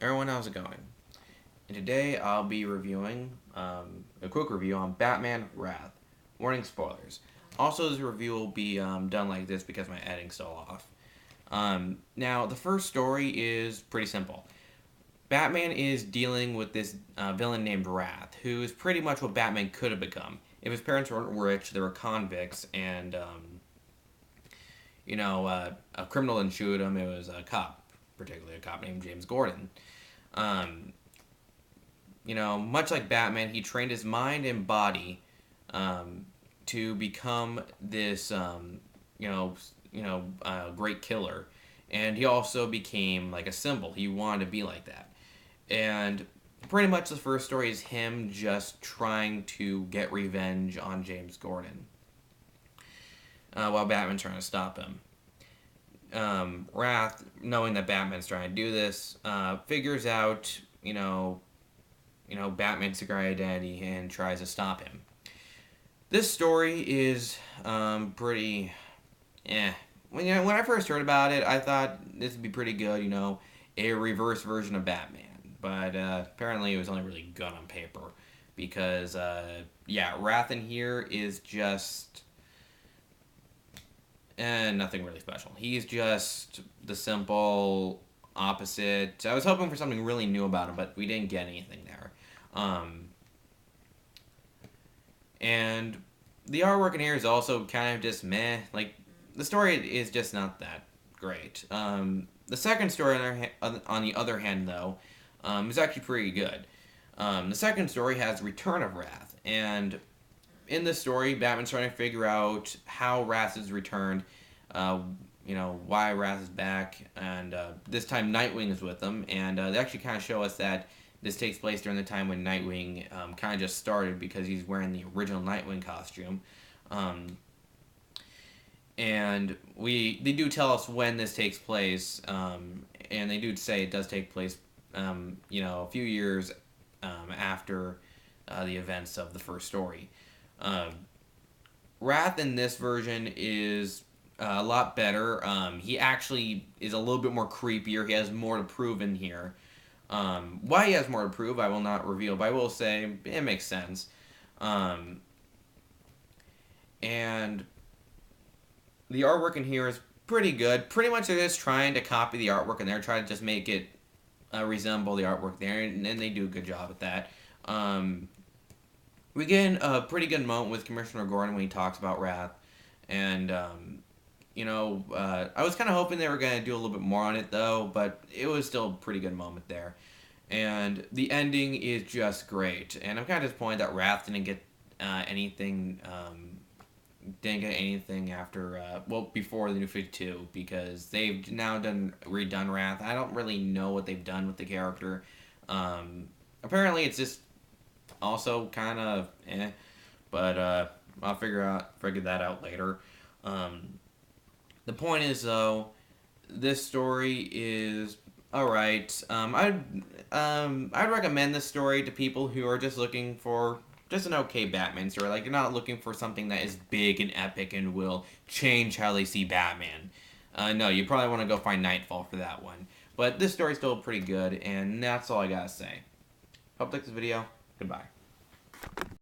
Everyone, how's it going? And today I'll be reviewing a quick review on Batman Wrath. Warning spoilers. Also, this review will be done like this because my editing's still off. Now, the first story is pretty simple. Batman is dealing with this villain named Wrath, who is pretty much what Batman could have become. If his parents weren't rich, they were convicts, and a criminal didn't shoot him. It was a cop, particularly a cop named James Gordon. Um, much like Batman, he trained his mind and body to become this, great killer. And he also became like a symbol. He wanted to be like that. And pretty much the first story is him just trying to get revenge on James Gordon while Batman's trying to stop him. Wrath, knowing that Batman's trying to do this, figures out, Batman's secret identity and tries to stop him. This story is pretty, When I first heard about it, I thought this would be pretty good, a reverse version of Batman. But apparently it was only really good on paper because, Wrath in here is just nothing really special. He's just the simple opposite. I was hoping for something really new about him, but we didn't get anything there. And the artwork in here is also kind of just meh. Like, the story is just not that great. The second story, on the other hand, though, is actually pretty good. The second story has Return of Wrath, and in this story, Batman's trying to figure out how Wrath is returned, why Wrath is back, and this time Nightwing is with them, and they actually kind of show us that this takes place during the time when Nightwing kind of just started because he's wearing the original Nightwing costume. And they do tell us when this takes place, and they do say it does take place, a few years after the events of the first story. Wrath in this version is a lot better. He actually is a little bit more creepier. He has more to prove in here. Why he has more to prove, I will not reveal, but I will say it makes sense. And the artwork in here is pretty good. Pretty much they're just trying to copy the artwork and they're trying to just make it resemble the artwork there, and they do a good job at that. We get a pretty good moment with Commissioner Gordon when he talks about Wrath, and I was kind of hoping they were going to do a little bit more on it though, but it was still a pretty good moment there. And the ending is just great, and I'm kind of disappointed that Wrath didn't get anything. Didn't get anything after, before the New 52, because they've now redone Wrath. I don't really know what they've done with the character. Apparently it's just also kind of but I'll figure that out later. The point is, though, this story is alright. I'd recommend this story to people who are just looking for just an okay Batman story. Like, you're not looking for something that is big and epic and will change how they see Batman. No, you probably want to go find Nightfall for that one. But this story's still pretty good, and that's all I gotta say. Hope you liked this video. Goodbye.